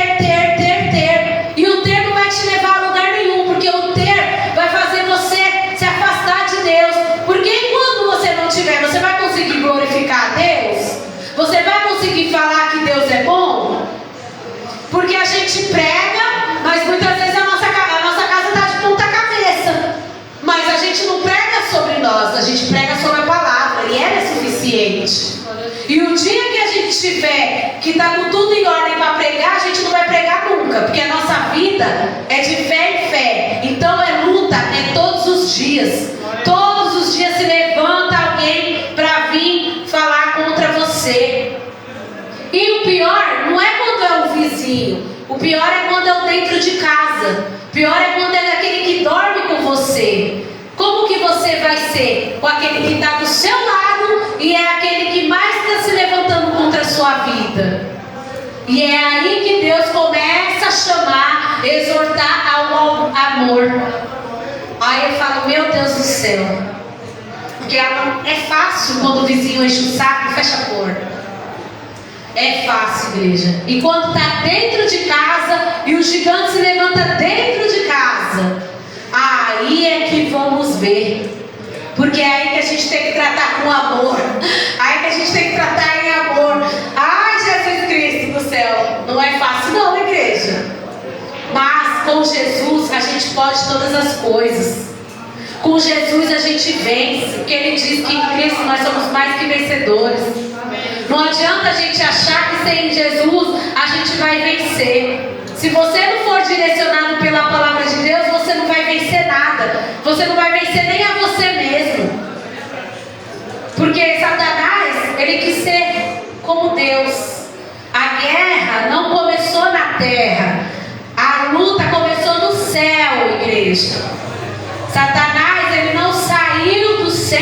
E o ter não vai te levar a lugar nenhum, porque o ter vai fazer você se afastar de Deus. Porque quando você não tiver, você vai conseguir glorificar a Deus? Você vai conseguir falar que Deus é bom? Porque a gente prega, mas muitas vezes a nossa casa está de ponta cabeça. Mas a gente não prega sobre nós, a gente prega sobre a palavra, e ela é suficiente. E o dia que a gente tiver que está com tudo em ordem para pregar, a gente não vai pregar nunca, porque a nossa vida é de fé em fé. Então é luta, é todos os dias. Todos os dias se levanta alguém para vir falar contra você. E o pior não é quando é o vizinho. O pior é quando é o dentro de casa. O pior é quando é aquele que dorme com você. Como que você vai ser com aquele que está do seu lado e é aquele que mais está se levantando contra a sua vida? E é aí que Deus começa a chamar, exortar ao amor. Aí eu falo, meu Deus do céu. Porque é fácil quando o vizinho enche o saco e fecha a porta. É fácil, igreja. E quando está dentro de casa e o gigante se levanta dentro de casa, aí é que vamos ver. Porque é aí que a gente tem que tratar com amor. Aí que a gente tem que tratar em amor. Ai, Jesus Cristo do céu. Não é fácil não, igreja. Mas com Jesus a gente pode todas as coisas. Com Jesus a gente vence. Porque Ele diz que em Cristo nós somos mais que vencedores. Não adianta a gente achar que sem Jesus a gente vai vencer. Se você não for direcionado pela palavra de Deus, você não vai vencer nada. Você não vai vencer nem a você mesmo. Porque Satanás, ele quis ser como Deus. A guerra não começou na terra. A luta começou no céu, igreja. Satanás, ele não saiu do céu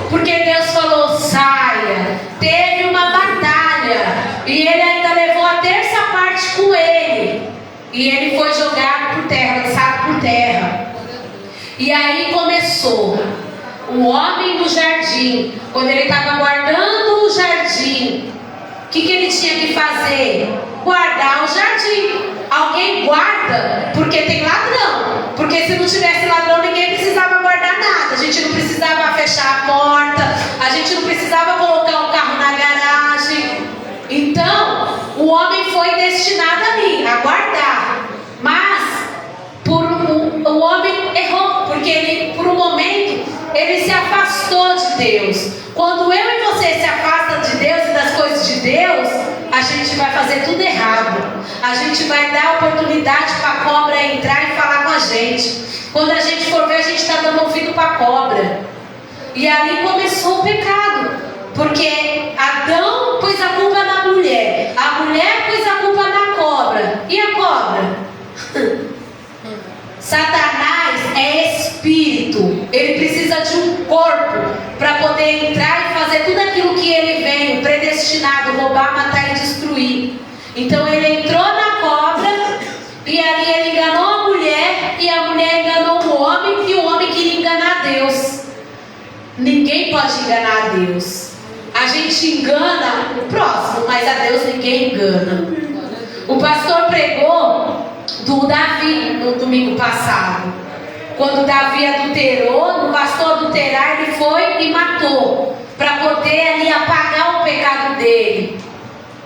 porque Deus falou saia. Teve uma batalha e ele ainda levou a terça parte com ele. E ele foi jogado por terra, lançado por terra. E aí começou o homem do jardim. Quando ele estava guardando o jardim, o que ele tinha que fazer? Guardar o jardim. Alguém guarda porque tem ladrão. Porque se não tivesse ladrão, ninguém precisava guardar nada. A gente não precisava fechar a porta. A gente não precisava colocar o carro na garagem. Então, o homem foi destinado ali a guardar. Mas o homem errou, porque ele, por um momento, ele se afastou de Deus. Quando eu e você se afastam de Deus e das coisas de Deus, a gente vai fazer tudo errado. A gente vai dar oportunidade para a cobra entrar e falar com a gente. Quando a gente for ver, a gente está dando ouvido para a cobra. E ali começou o pecado. Porque Adão pôs a culpa na mulher. A mulher pôs a culpa na cobra. E a cobra? Satanás é espírito. Ele precisa de um corpo para poder entrar e fazer tudo aquilo que ele veio predestinado, roubar, matar e destruir. Então ele entrou na cobra e ali ele enganou a mulher e a mulher enganou o homem e o homem queria enganar Deus. Ninguém pode enganar a Deus. A gente engana o próximo, mas a Deus ninguém engana. O pastor pregou do Davi no domingo passado. Quando Davi adulterou, não bastou adulterar, ele foi e matou, para poder ali apagar o pecado dele.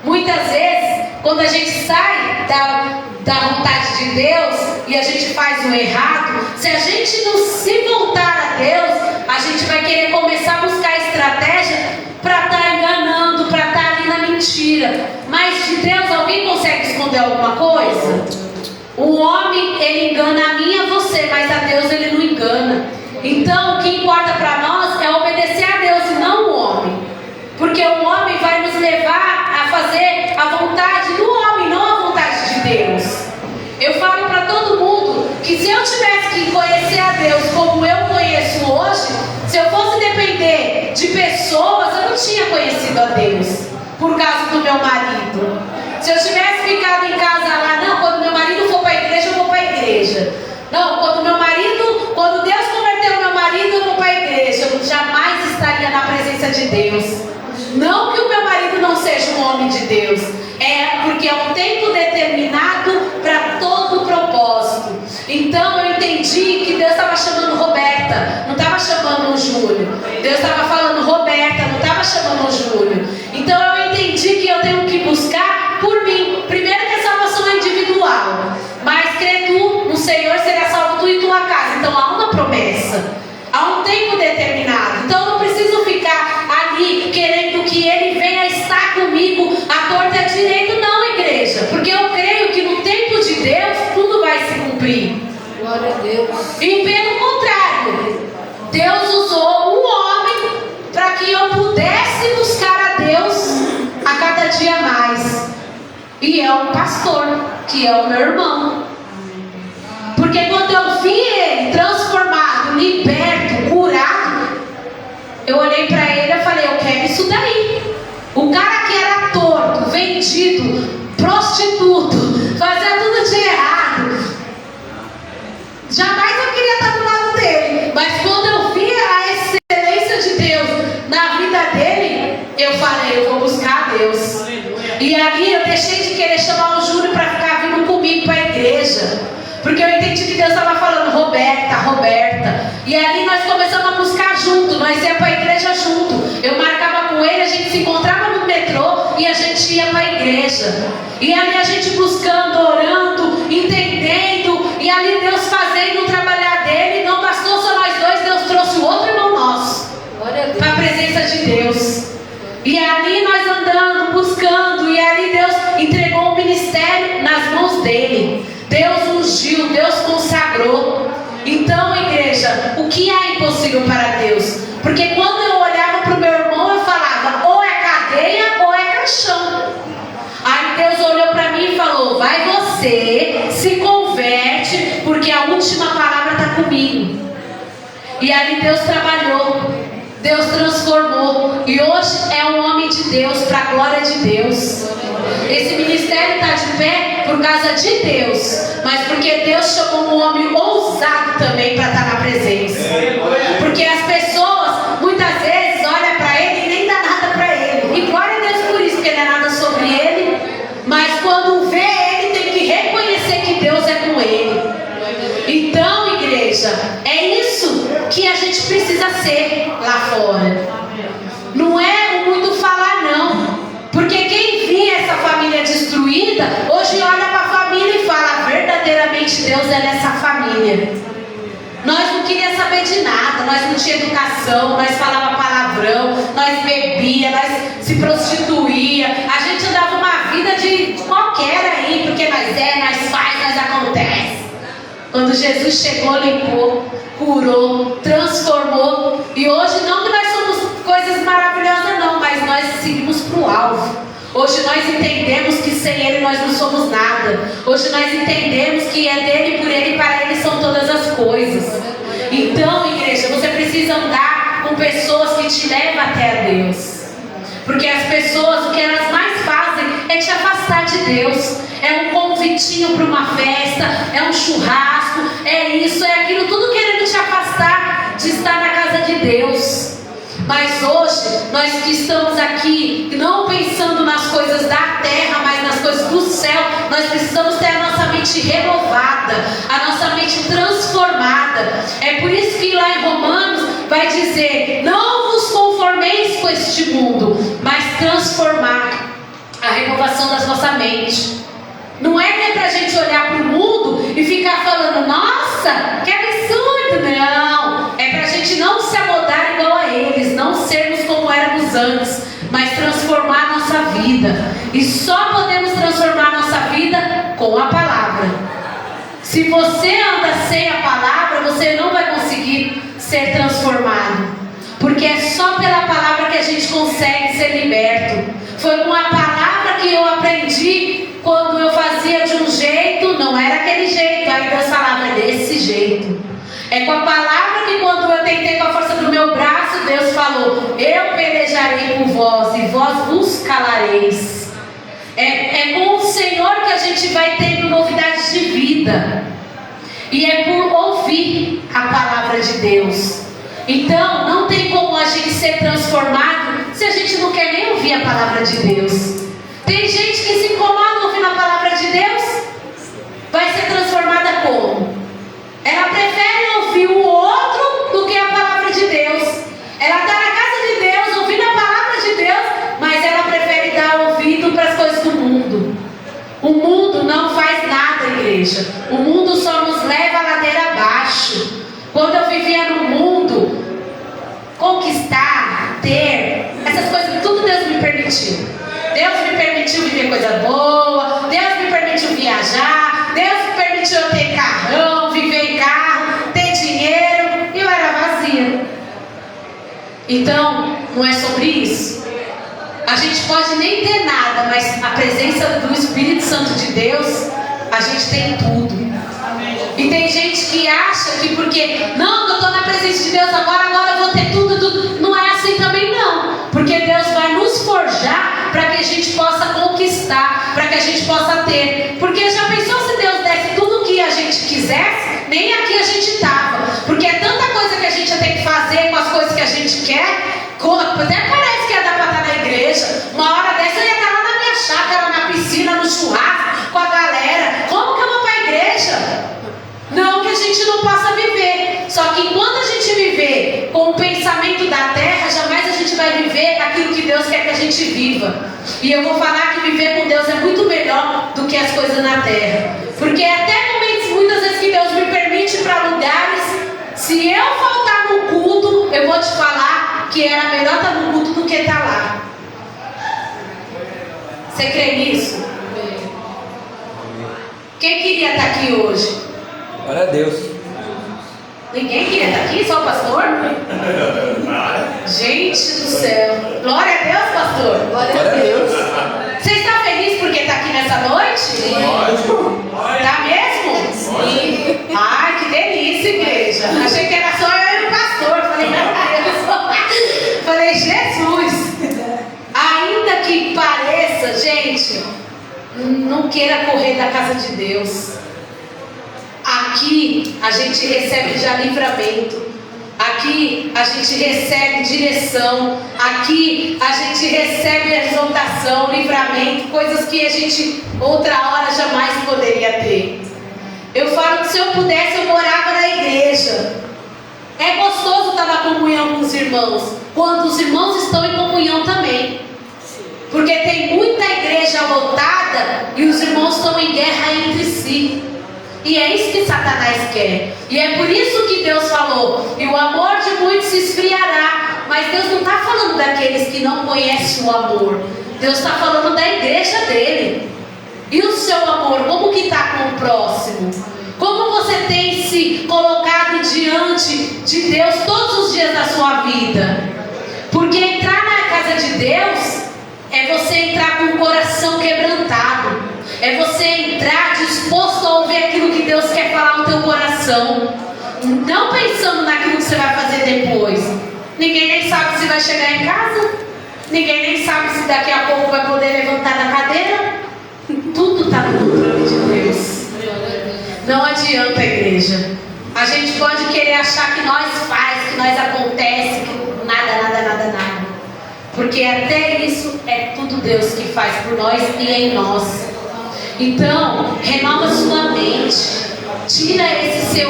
Muitas vezes, quando a gente sai da vontade de Deus e a gente faz o errado, se a gente não se voltar a Deus, a gente vai querer começar a buscar estratégia para estar enganando, para estar ali na mentira. Mas de Deus, alguém consegue esconder alguma coisa? O homem, ele engana a mim e a você, mas a Deus ele não engana. Então o que importa para nós é obedecer a Deus e não o homem. Porque o homem vai nos levar a fazer a vontade do homem, não a vontade de Deus. Eu falo para todo mundo que se eu tivesse que conhecer a Deus como eu conheço hoje, se eu fosse depender de pessoas, eu não tinha conhecido a Deus por causa do meu marido. Se eu tivesse ficado em casa lá, não, quando meu marido for para a igreja, eu vou para a igreja. Não, quando Deus converteu meu marido, eu vou para a igreja. Eu jamais estaria na presença de Deus. Não que o meu marido não seja um homem de Deus. É porque é um tempo determinado para todo o propósito. Então eu entendi que Deus estava chamando Roberta, não estava chamando o Júlio. Deus estava falando Roberta, não estava chamando o Júlio. Então eu entendi que eu tenho que buscar por mim. Primeiro que a salvação é individual. Mas crê tu no Senhor, será salvo tu e tua casa. Então há uma promessa. Há um tempo determinado. Então eu não preciso ficar ali querendo que Ele venha estar comigo à torta e à direita. Não, igreja. Porque eu creio que no tempo de Deus tudo vai se cumprir. Glória a Deus. E pelo contrário, Deus usou um homem para que eu pudesse buscar a Deus a cada dia mais. E é um pastor, que é o meu irmão. Porque quando eu vi ele transformado, liberto, curado, eu olhei para ele e falei, eu quero isso daí. O cara que era torto, vendido, prostituto, fazia tudo de errado, jamais eu queria estar do lado dele. Mas quando eu vi a excelência de Deus na vida dele, eu falei, eu vou buscar a Deus. E ali eu deixei de querer chamar o Júlio para ficar vindo comigo para a igreja. Porque eu entendi que Deus estava falando, Roberta, Roberta. E ali nós começamos a buscar junto, nós ia para a igreja junto. Eu marcava com ele, a gente se encontrava no metrô e a gente ia para a igreja. E ali a gente buscando, orando, entendendo. E ali Deus fazendo o trabalhar dele. Não bastou só nós dois, Deus trouxe o outro irmão nosso para a presença de Deus. E ali nós andando, buscando, e ali Deus entregou o ministério ministério nas mãos dele. Deus ungiu, Deus consagrou. Então, igreja, o que é impossível para Deus? Porque quando eu olhava para o meu irmão, eu falava, ou é cadeia ou é caixão. Aí Deus olhou para mim e falou, vai você, se converte, porque a última palavra está comigo. E ali Deus trabalhou, Deus transformou, e hoje é um homem de Deus, para a glória de Deus. Esse ministério está de pé por causa de Deus, mas porque Deus chamou um homem ousado também para estar na presença. Porque as pessoas muitas vezes olham para ele e nem dá nada para ele, e glória a Deus por isso, porque não é nada sobre ele, mas quando vê ele tem que reconhecer que Deus é com ele. Então, igreja, é isso que a gente precisa ser lá fora. Não é o muito falar, não. Porque quem via essa família destruída, hoje olha para a família e fala, verdadeiramente Deus é nessa família. Nós não queríamos saber de nada, nós não tínhamos educação, nós falava palavrão, nós bebia, nós se prostituía, a gente andava uma vida de qualquer aí, porque nós faz, nós acontece. Quando Jesus chegou, limpou, curou, transformou. E hoje não que nós somos coisas maravilhosas não, mas nós seguimos para o alvo. Hoje nós entendemos que sem Ele nós não somos nada. Hoje nós entendemos que é dele, por Ele e para Ele são todas as coisas. Então, igreja, você precisa andar com pessoas que te levam até a Deus. Porque as pessoas, o que elas mais fazem é te afastar de Deus. É um convitinho para uma festa, é um churrasco, é isso, é aquilo, tudo querendo te afastar de estar na casa de Deus. Mas hoje, nós que estamos aqui, não pensando nas coisas da terra, mas nas coisas do céu, nós precisamos ter a nossa mente renovada, a nossa mente transformada. É por isso que lá em Romanos vai dizer, não vos conformeis com este mundo, mas transformar a renovação da nossa mente. Não é que é pra gente olhar para o mundo e ficar falando, nossa, que absurdo, não. É pra gente não se amoldar igual a eles, não sermos como éramos antes, mas transformar a nossa vida. E só podemos transformar a nossa vida com a palavra. Se você anda sem a palavra, você não vai conseguir ser transformado. Porque é só pela palavra que a gente consegue ser liberto. Foi com a palavra que eu aprendi. Quando eu fazia de um jeito, não era aquele jeito. Aí Deus falava, é desse jeito. É com a palavra que quando eu tentei com a força do meu braço, Deus falou, eu pelejarei por vós e vós vos calareis. É com o Senhor que a gente vai tendo novidades de vida. E é por ouvir a palavra de Deus. Então, não tem como a gente ser transformado se a gente não quer nem ouvir a palavra de Deus. Tem gente que se incomoda ouvindo a palavra de Deus, vai ser transformada como? Ela prefere ouvir o outro do que a palavra de Deus. Ela está na casa de Deus, ouvindo a palavra de Deus, mas ela prefere dar ouvido para as coisas do mundo. O mundo não faz nada, igreja. O mundo só nos leva a ladeira abaixo. Quando eu vivia no mundo, conquistar, ter, essas coisas, tudo Deus me permitiu. Deus me permitiu viver coisa boa, Deus me permitiu viajar, Deus me permitiu eu ter carrão, viver em carro, ter dinheiro, e eu era vazia. Então, não é sobre isso. A gente pode nem ter nada, mas a presença do Espírito Santo de Deus, a gente tem tudo. E tem gente que acha que porque, não, eu estou na presença de Deus agora eu vou ter tudo. Não é assim também não. Porque Deus vai nos forjar para que a gente possa conquistar, para que a gente possa ter. Porque já pensou se Deus desse tudo o que a gente quisesse? Nem aqui a gente estava. Porque é tanta coisa que a gente ia ter que fazer com as coisas que a gente quer. Até parece que ia dar para estar na igreja. Uma hora dessa eu ia estar lá na minha chácara, na piscina, no churrasco, com a galera. Como que eu vou para a igreja? Não que a gente não possa viver. Só que enquanto a gente viver com o pensamento da terra, jamais a gente vai viver aquilo que Deus quer que a gente viva. E eu vou falar que viver com Deus é muito melhor do que as coisas na terra. Porque até momentos, muitas vezes que Deus me permite para lugares, se eu faltar no culto, eu vou te falar que era melhor estar no culto do que estar lá. Você crê nisso? Quem queria estar aqui hoje? Glória a Deus. Ninguém queria estar aqui? Só o pastor? Gente do céu. Glória a Deus, pastor. Glória a Deus. Você está feliz porque está aqui nessa noite? Lógico. Tá mesmo? Sim. Ai, que delícia, igreja. Achei que era só eu e o pastor. Falei, meu Deus. Falei, Jesus. Ainda que pareça, gente, não queira correr da casa de Deus. Aqui a gente recebe já livramento. Aqui a gente recebe direção. Aqui a gente recebe exaltação, livramento, coisas que a gente outra hora jamais poderia ter. Eu falo que se eu pudesse eu morava na igreja. É gostoso estar na comunhão com os irmãos, quando os irmãos estão em comunhão também. Porque tem muita igreja lotada e os irmãos estão em guerra entre si. E é isso que Satanás quer. E é por isso que Deus falou: e o amor de muitos se esfriará. Mas Deus não está falando daqueles que não conhecem o amor. Deus está falando da igreja dele. E o seu amor, como que está com o próximo? Como você tem se colocado diante de Deus todos os dias da sua vida? Porque entrar na casa de Deus é você entrar com o coração quebrantado. É você entrar disposto a ouvir aquilo que Deus quer falar no teu coração. Não pensando naquilo que você vai fazer depois. Ninguém nem sabe se vai chegar em casa. Ninguém nem sabe se daqui a pouco vai poder levantar da cadeira. Tudo está no controle de Deus. Não adianta, igreja. A gente pode querer achar que nós faz, que nós acontece, que nada. Porque até isso é tudo Deus que faz por nós e em nós. Então, renova sua mente. Tira esse seu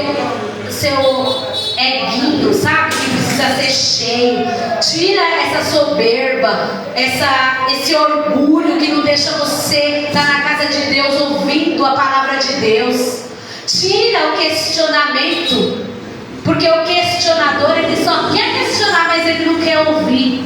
eguinho, sabe? Que precisa ser cheio. Tira essa soberba, esse orgulho que não deixa você estar na casa de Deus ouvindo a palavra de Deus. Tira o questionamento. Porque o questionador, ele só quer questionar, mas ele não quer ouvir.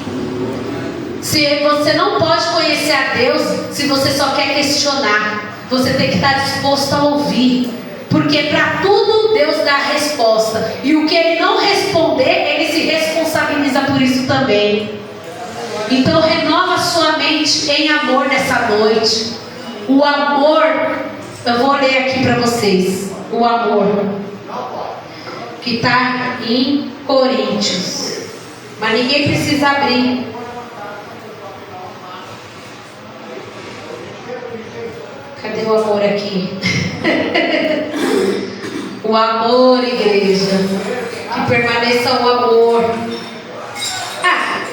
Se você não pode conhecer a Deus se você só quer questionar. Você tem que estar disposto a ouvir. Porque para tudo Deus dá a resposta. E o que ele não responder, ele se responsabiliza por isso também. Então renova sua mente em amor nessa noite. O amor, eu vou ler aqui para vocês. O amor que está em Coríntios. Mas ninguém precisa abrir. Cadê o amor aqui? O amor, igreja. Que permaneça o amor.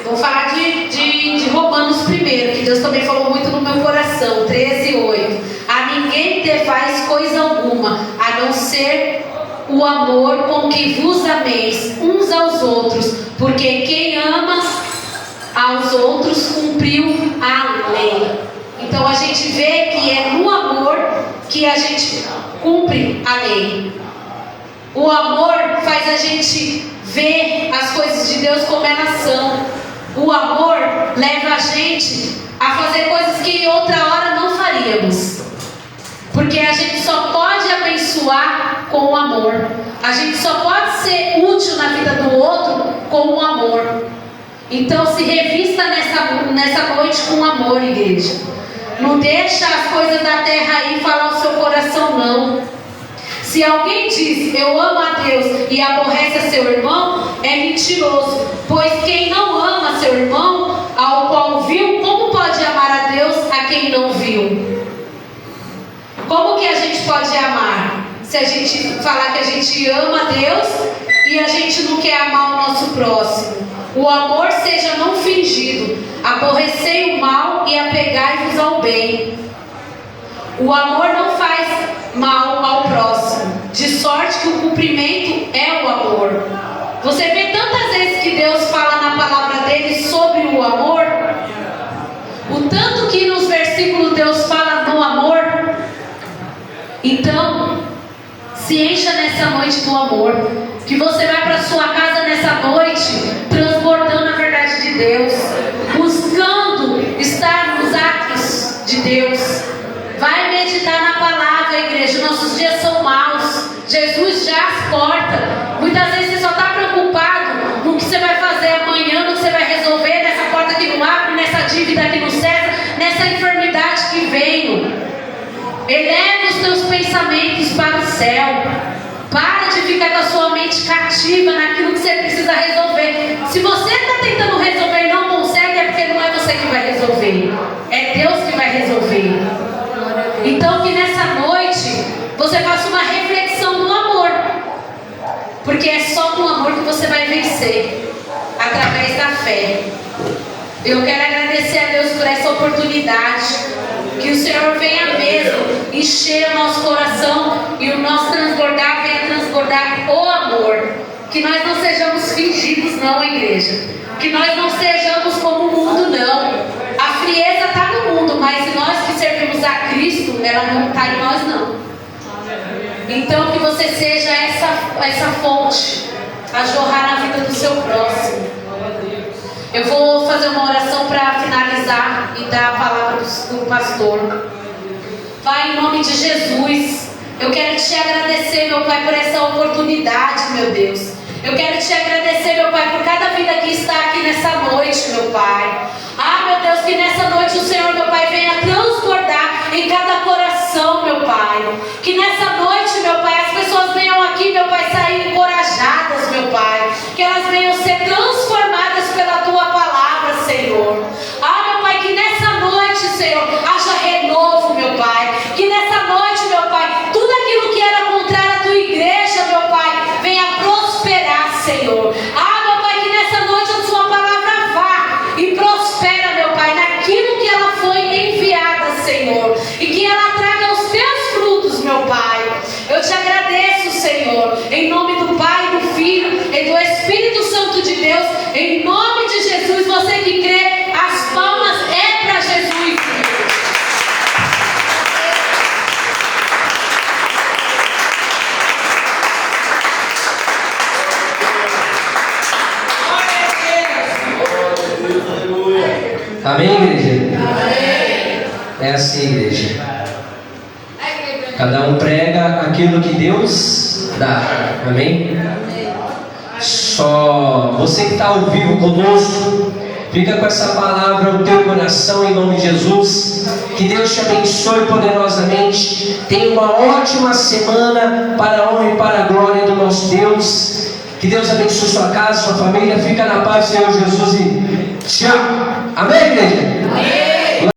Vou falar de Romanos primeiro, que Deus também falou muito no meu coração. 13:8. A ninguém devais coisa alguma, a não ser o amor com que vos ameis uns aos outros. Porque quem ama aos outros cumpriu a lei. Então a gente vê que é no amor que a gente cumpre a lei. O amor faz a gente ver as coisas de Deus como elas são. O amor leva a gente a fazer coisas que em outra hora não faríamos. Porque a gente só pode abençoar com o amor. A gente só pode ser útil na vida do outro com o amor. Então se revista nessa noite com amor, igreja. Não deixa as coisas da terra aí falar o seu coração, não. Se alguém diz, eu amo a Deus e aborrece a seu irmão, é mentiroso. Pois quem não ama seu irmão, ao qual viu, como pode amar a Deus a quem não viu? Como que a gente pode amar? Se a gente falar que a gente ama a Deus e a gente não quer amar o nosso próximo. O amor seja não fingido. Aborrecei o mal e apegai-vos ao bem. O amor não faz mal ao próximo, de sorte que o cumprimento é o amor. Você vê tantas vezes que Deus fala na palavra dele sobre o amor. O tanto que nos versículos Deus fala no amor. Então, se encha nessa noite do amor. Que você vai para sua casa nessa noite transbordando a verdade de Deus, buscando estar nos atos de Deus. Vai meditar na palavra, igreja. Nós dias são maus. Jesus já as porta. Muitas vezes você só está preocupado no que você vai fazer amanhã, no que você vai resolver, nessa porta que não abre, nessa dívida que não cessa, nessa enfermidade que veio. Eleva os teus pensamentos para o céu. Para de ficar com a sua mente cativa naquilo que você precisa resolver. Se você está tentando resolver e não consegue, é porque não é você que vai resolver. É Deus que vai resolver. Então que nessa noite você faça uma reflexão no amor. Porque é só no amor que você vai vencer. Através da fé. Eu quero agradecer a Deus por essa oportunidade. Que o Senhor venha mesmo encher o nosso coração e o nosso transbordar venha transbordar o amor. Que nós não sejamos fingidos, não, igreja. Que nós não sejamos como o mundo, não. A frieza está no mundo, mas nós que servimos a Cristo, ela não está em nós, não. Então que você seja essa fonte a jorrar na vida do seu próximo. Eu vou fazer uma oração para finalizar e dar a palavra do pastor. Pai, em nome de Jesus, eu quero te agradecer, meu Pai, por essa oportunidade, meu Deus. Eu quero te agradecer, meu Pai, por cada vida que está aqui nessa noite, meu Pai. Ah, meu Deus, que nessa noite o Senhor, meu Pai, venha transbordar em cada coração, meu Pai. Que nessa noite, meu Pai, as pessoas venham aqui, meu Pai, sair encorajadas, meu Pai. Que elas venham ser transformadas pela Tua palavra, Senhor. Ah, meu Pai, que nessa noite, Senhor, haja renovo, meu Pai. Que nessa noite, meu Pai, tudo aquilo que era contrário à Tua igreja, meu Pai, venha prosperar, Senhor. Ah, meu Pai, que nessa noite a Sua palavra vá e prospera, meu Pai, naquilo que ela foi enviada, Senhor. E que ela traga os Teus frutos, meu Pai. Eu te agradeço, Senhor, em nome do Pai, do Filho e do Espírito Santo de Deus, em nome de Jesus. Você que crê, as palmas é para Jesus. Amém, igreja? Amém. É assim, igreja. Cada um prega aquilo que Deus dá. Amém? Só você que está ao vivo conosco, fica com essa palavra no teu coração em nome de Jesus. Que Deus te abençoe poderosamente. Tenha uma ótima semana para a honra e para a glória do nosso Deus. Que Deus abençoe sua casa, sua família. Fica na paz do Senhor Jesus e tchau. Amém, igreja? Amém.